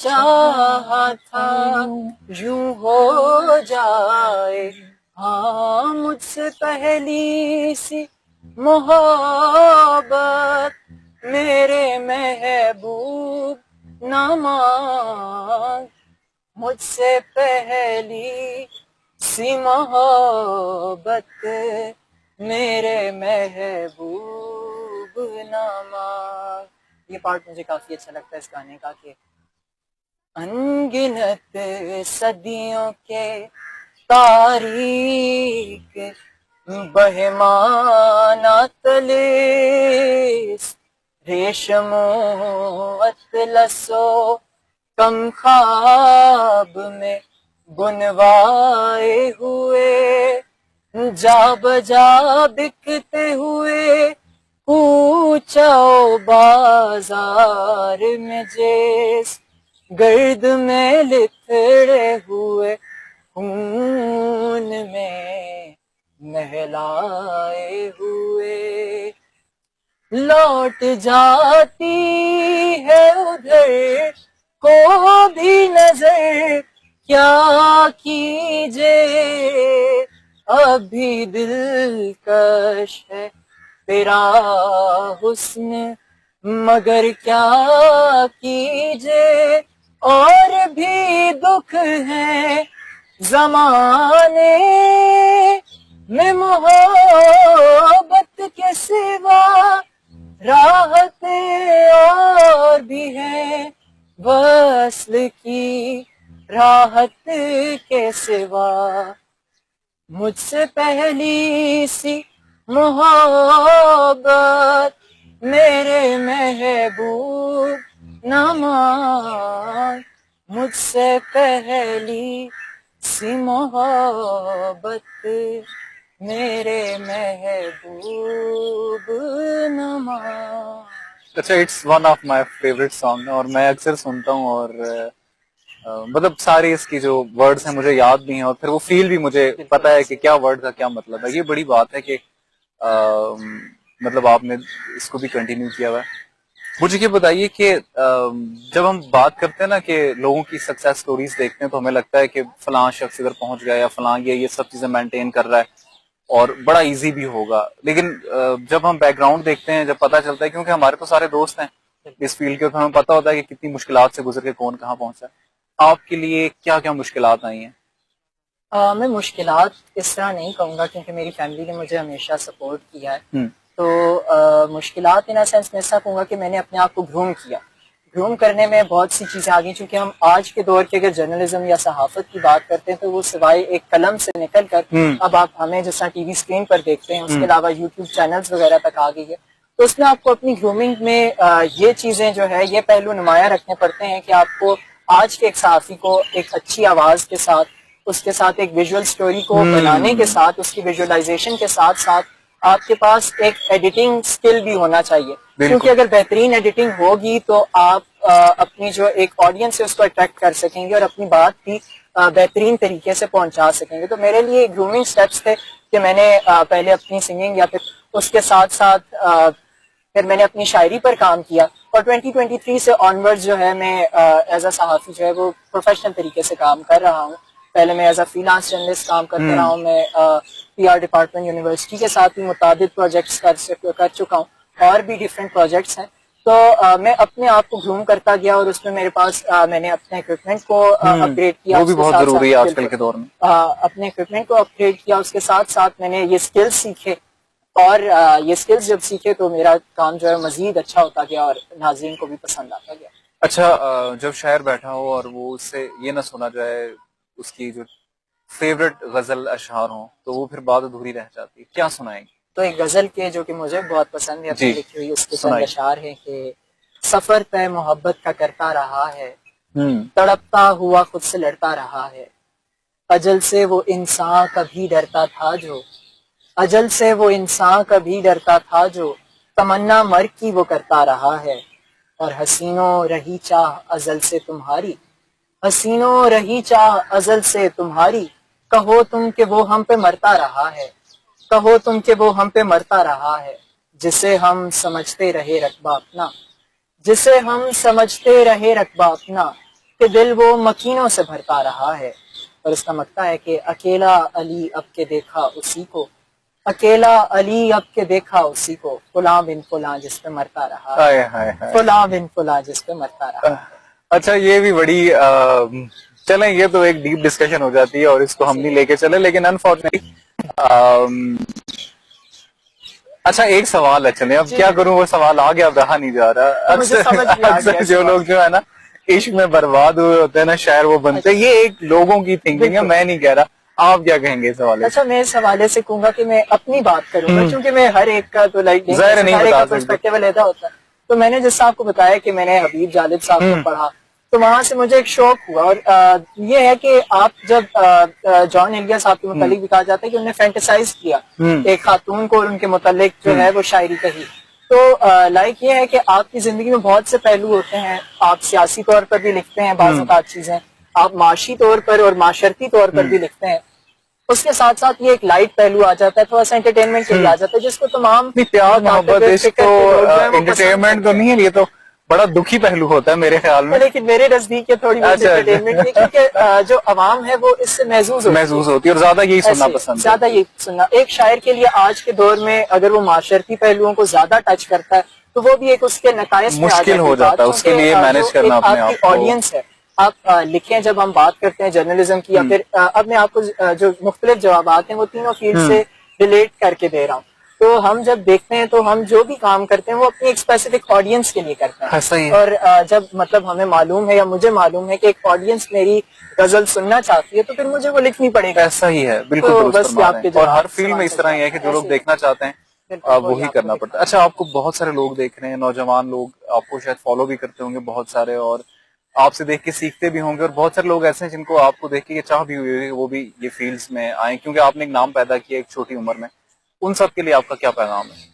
چاہا تھا یوں ہو جائے، ہاں مجھ سے پہلی سی محبت میرے محبوب نہ مانگ، مجھ سے پہلی سی محبت میرے محبوب نہ مانگ۔ یہ پارٹ مجھے کافی اچھا لگتا ہے اس گانے کا کہ انگنت صدیوں کے تاریک بہمانہ تلے ریشم و اطلس و کم خواب میں بنوائے ہوئے، جا بجا بکتے ہوئے کوچہ و بازار میں، جیس گرد میں لتھڑے ہوئے خون میں نہلائے ہوئے، لوٹ جاتی ہے ادھر کو بھی نظر، کیا کیجے ابھی دلکش ہے تیرا حسن، مگر کیا کیجے اور بھی دکھ ہے زمانے میں، محبت کے سوا راحتیں اور بھی ہیں، وصل کی راحت کے سوا، مجھ سے پہلی سی محبت میرے محبوب نہ مانگ، مجھ سے پہلی سی محبت میرے محبوب نہ مانگ۔ اچھا، it's one of my favourite song اور میں اکثر سنتا ہوں، اور مطلب سارے اس کی جو ورڈز ہیں مجھے یاد بھی ہیں، اور پھر وہ فیل بھی مجھے پتا ہے کہ کیا ورڈ کا کیا مطلب ہے۔ یہ بڑی بات ہے کہ مطلب آپ نے اس کو بھی کنٹینیو کیا ہوا ہے۔ مجھے یہ بتائیے کہ جب ہم بات کرتے ہیں نا کہ لوگوں کی سکسیس سٹوریز دیکھتے ہیں تو ہمیں لگتا ہے کہ فلاں شخص ادھر پہنچ گیا یا فلاں یہ سب چیزیں مینٹین کر رہا ہے اور بڑا ایزی بھی ہوگا، لیکن جب ہم بیک گراؤنڈ دیکھتے ہیں، جب پتہ چلتا ہے، کیونکہ ہمارے تو سارے دوست ہیں اس فیلڈ کے، تو ہمیں پتہ ہوتا ہے کہ کتنی مشکلات سے گزر کے کون کہاں پہنچا ہے۔ آپ کے لیے کیا کیا مشکلات آئی ہیں؟ میں مشکلات اس طرح نہیں کہوں گا کیونکہ میری فیملی نے مجھے ہمیشہ سپورٹ کیا ہے، تو مشکلات ان سینس میں ایسا کہوں گا کہ میں نے اپنے آپ کو گروم کیا، گروم کرنے میں بہت سی چیزیں آ گئی، چونکہ ہم آج کے دور کے اگر جرنلزم یا صحافت کی بات کرتے ہیں تو وہ سوائے ایک قلم سے نکل کر اب آپ ہمیں جیسا ٹی وی اسکرین پر دیکھتے ہیں، اس کے علاوہ یوٹیوب چینلز وغیرہ تک آ گئی ہے، تو اس میں آپ کو اپنی گرومنگ میں یہ چیزیں جو ہے یہ پہلو نمایاں رکھنے پڑتے ہیں کہ آپ کو آج کے ایک صحافی کو ایک اچھی آواز کے ساتھ، اس کے ساتھ ایک ویژول سٹوری کو بنانے کے ساتھ، اس کی ویژولائزیشن کے ساتھ ساتھ آپ کے پاس ایک ایڈیٹنگ سکل بھی ہونا چاہیے، کیونکہ اگر بہترین ایڈیٹنگ ہوگی تو آپ اپنی جو ایک آڈینس ہے اس کو اٹریکٹ کر سکیں گے اور اپنی بات بھی بہترین طریقے سے پہنچا سکیں گے۔ تو میرے لیے گرومنگ سٹیپس تھے کہ میں نے پہلے اپنی سنگنگ یا پھر اس کے ساتھ ساتھ پھر میں نے اپنی شاعری پر کام کیا، اور 2023 سے آنورڈ جو ہے میں ایز اے صحافی جو ہے وہ پروفیشنل طریقے سے کام کر رہا ہوں۔ پہلے میں as a freelance journalist کام کرتا رہا ہوں، میں پی آر ڈپارٹمنٹ یونیورسٹی کے ساتھ بھی متعدد پروجیکٹس کر چکا ہوں، اور بھی ڈفرینٹ پروجیکٹس ہیں، تو میں اپنے آپ کو گروم کرتا گیا، اور اس میں میرے پاس میں نے اپنے اکوپمنٹ کو اپ گریڈ کیا، وہ بھی بہت ضروری ہے آج کل کے دور میں، اپنے اکوپمنٹ کو اپ گریڈ کیا، اس کے ساتھ ساتھ میں نے یہ اسکلز سیکھے، اور یہ اسکلز جب سیکھے تو میرا کام جو ہے مزید اچھا ہوتا گیا اور ناظرین کو بھی پسند آتا گیا۔ اچھا، جب شاعر بیٹھا ہو اور وہ اس سے یہ نہ سنا جائے اس کی جو فیوریٹ غزل اشعار ہوں تو وہ پھر بات ادھوری رہ جاتی، کیا سنائیں گے؟ تو ایک غزل کے جو کہ مجھے بہت پسند ہے، اپنی لکھی ہوئی، اس کے چند اشعار ہیں کہ سفر طے محبت کا کرتا رہا ہے، تڑپتا ہوا خود سے لڑتا رہا ہے، اجل سے وہ انسان کبھی ڈرتا تھا جو، اجل سے وہ انسان کبھی ڈرتا تھا جو، تمنا مرگ کی وہ کرتا رہا ہے، اور حسینوں رہی چاہ ازل سے تمہاری، حسینوں رہی چاہ ازل سے تمہاری، کہو تم کہ وہ ہم پہ مرتا رہا ہے، کہو تم کہ وہ ہم پہ مرتا رہا ہے، جسے ہم سمجھتے رہے رقبہ اپنا، جسے ہم سمجھتے رہے رقبہ اپنا، کہ دل وہ مکینوں سے بھرتا رہا ہے. اور اس کا مقطع ہے کہ اکیلا علی اب کے دیکھا اسی کو, اکیلا علی اب کے دیکھا اسی کو, فلاں بن فلاں جس پہ مرتا رہا ہے, ہائے ہائے ہائے. فلاں بن فلاں جس پہ مرتا رہا. اچھا یہ بھی بڑی چلیں یہ تو ایک ڈیپ ڈسکشن ہو جاتی ہے اور اس کو ہم نہیں لے کے چلے, لیکن انفارچونیٹلی اچھا ایک سوال ہے, چلیں اب کیا کروں وہ سوال آ گیا, اب رہا نہیں جا رہا. اکثر جو لوگ جو ہے نا عشق میں برباد ہوئے ہوتے ہیں نا شاعر وہ بنتے ہیں, یہ ایک لوگوں کی تھنکنگ ہے, میں نہیں کہہ رہا. آپ کیا کہیں گے اس حوالے سے؟ اچھا میں اس حوالے سے کہوں گا کہ میں اپنی بات کروں گا, کیونکہ میں ہر ایک کا تو لائک ظاہر نہیں بتا سکتے. پرسپیکٹیو علیحدہ ہوتا ہے. تو میں نے جس آپ کو بتایا کہ میں نے حبیب جالب صاحب کو پڑھا, تو وہاں سے مجھے ایک شوق ہوا. اور یہ ہے کہ آپ جب جان ایلیا صاحب کے متعلق بھی کہا جاتا ہے کہ انہوں نے فینٹیسائز کیا ایک خاتون کو اور ان کے متعلق جو ہے وہ شاعری کہی. تو لائک یہ ہے کہ آپ کی زندگی میں بہت سے پہلو ہوتے ہیں, آپ سیاسی طور پر بھی لکھتے ہیں بعض اوقات چیزیں, آپ معاشی طور پر اور معاشرتی طور پر بھی لکھتے ہیں. اس کے ساتھ ساتھ یہ ایک لائٹ پہلو آ جاتا ہے, تھوڑا سا انٹرٹینمنٹ کے لیے آ جاتا ہے, جس کو تمام پیار محبت اس تو انٹرٹینمنٹ تو نہیں ہے, یہ تو بڑا دکھی پہلو ہوتا ہے میرے خیال میں. لیکن میرے نزدیک یہ تھوڑی بہت انٹرٹینمنٹ نہیں, کیونکہ جو عوام ہے وہ اس سے محظوظ ہوتی ہے اور زیادہ یہی سننا پسند ہے. زیادہ یہی سننا. ایک شاعر کے لیے آج کے دور میں اگر وہ معاشرتی پہلوؤں کو زیادہ ٹچ کرتا ہے تو وہ بھی ایک اس کے نقائص میں مشکل ہو جاتا ہے, اس کے لیے مینج کرنا اپنے آپ کو. آڈینس ہے, آپ لکھیں, جب ہم بات کرتے ہیں جرنلزم کی, یا پھر اب میں آپ کو جو مختلف جوابات ہیں وہ تینوں فیلڈ سے ریلیٹ کر کے دے رہا ہوں. تو ہم جب دیکھتے ہیں تو ہم جو بھی کام کرتے ہیں وہ اپنی ایک اسپیسیفک آڈینس کے لیے کرتے ہیں. اور جب مطلب ہمیں معلوم ہے یا مجھے معلوم ہے کہ ایک آڈینس میری غزل سننا چاہتی ہے تو پھر مجھے وہ لکھنی پڑے گی. ایسا ہی ہے, بالکل درست فرما رہے ہیں. اور ہر فیلڈ میں اس طرح ہی ہے کہ جو لوگ دیکھنا چاہتے ہیں وہی کرنا پڑتا ہے. اچھا آپ کو بہت سارے لوگ دیکھ رہے ہیں, نوجوان لوگ آپ کو شاید فالو بھی کرتے ہوں گے بہت سارے, اور آپ سے دیکھ کے سیکھتے بھی ہوں گے, اور بہت سارے لوگ ایسے ہیں جن کو آپ کو دیکھ کے یہ چاہ بھی ہوئی ہوگی وہ بھی یہ فیلڈز میں آئیں, کیونکہ آپ نے ایک نام پیدا کیا ایک چھوٹی عمر میں. ان سب کے لیے آپ کا کیا پیغام ہے؟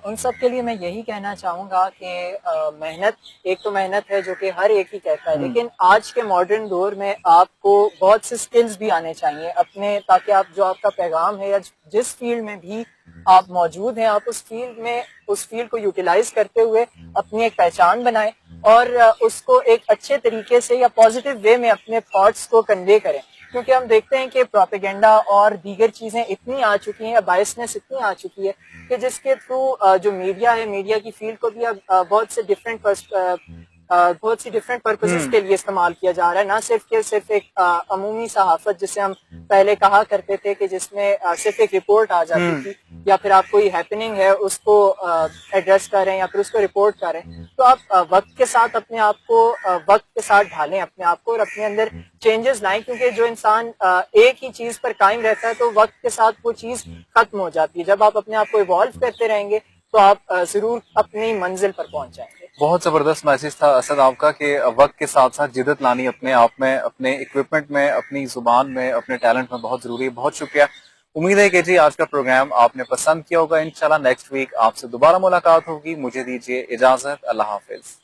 ان سب کے لیے میں یہی کہنا چاہوں گا کہ محنت, ایک تو محنت ہے جو کہ ہر ایک ہی کہتا ہے, لیکن آج کے ماڈرن دور میں آپ کو بہت سے سکلز بھی آنے چاہیے اپنے, تاکہ آپ جو آپ کا پیغام ہے یا جس فیلڈ میں بھی آپ موجود ہیں آپ اس فیلڈ کو یوٹیلائز کرتے ہوئے اپنی ایک پہچان بنائیں اور اس کو ایک اچھے طریقے سے یا پازیٹیو وے میں اپنے تھاٹس کو کنوے کریں. کیونکہ ہم دیکھتے ہیں کہ پروپیگنڈا اور دیگر چیزیں اتنی آ چکی ہیں, بائسنس اتنی آ چکی ہے کہ جس کے تھرو جو میڈیا ہے, میڈیا کی فیلڈ کو بھی اب بہت سی ڈفرینٹ پرپزز کے لیے استعمال کیا جا رہا ہے. نہ صرف ایک عمومی صحافت جسے ہم پہلے کہا کرتے تھے کہ جس میں صرف ایک رپورٹ آ جاتی تھی, یا پھر آپ کوئی ہیپننگ ہے اس کو ایڈریس کریں یا پھر اس کو رپورٹ کریں, تو آپ وقت کے ساتھ اپنے آپ کو وقت کے ساتھ ڈھالیں اپنے آپ کو اور اپنے اندر چینجز لائیں. کیونکہ جو انسان ایک ہی چیز پر قائم رہتا ہے تو وقت کے ساتھ وہ چیز ختم ہو جاتی ہے. جب آپ اپنے آپ کو ایوالو کرتے رہیں گے تو آپ ضرور اپنی منزل پر پہنچ جائیں گے. بہت زبردست میسج تھا اسد آپ کا کہ وقت کے ساتھ ساتھ جدت لانی اپنے آپ میں, اپنے اکوپمنٹ میں, اپنی زبان میں, اپنے ٹیلنٹ میں بہت ضروری ہے. بہت شکریہ. امید ہے کہ جی آج کا پروگرام آپ نے پسند کیا ہوگا. انشاءاللہ نیکسٹ ویک آپ سے دوبارہ ملاقات ہوگی. مجھے دیجیے اجازت. اللہ حافظ.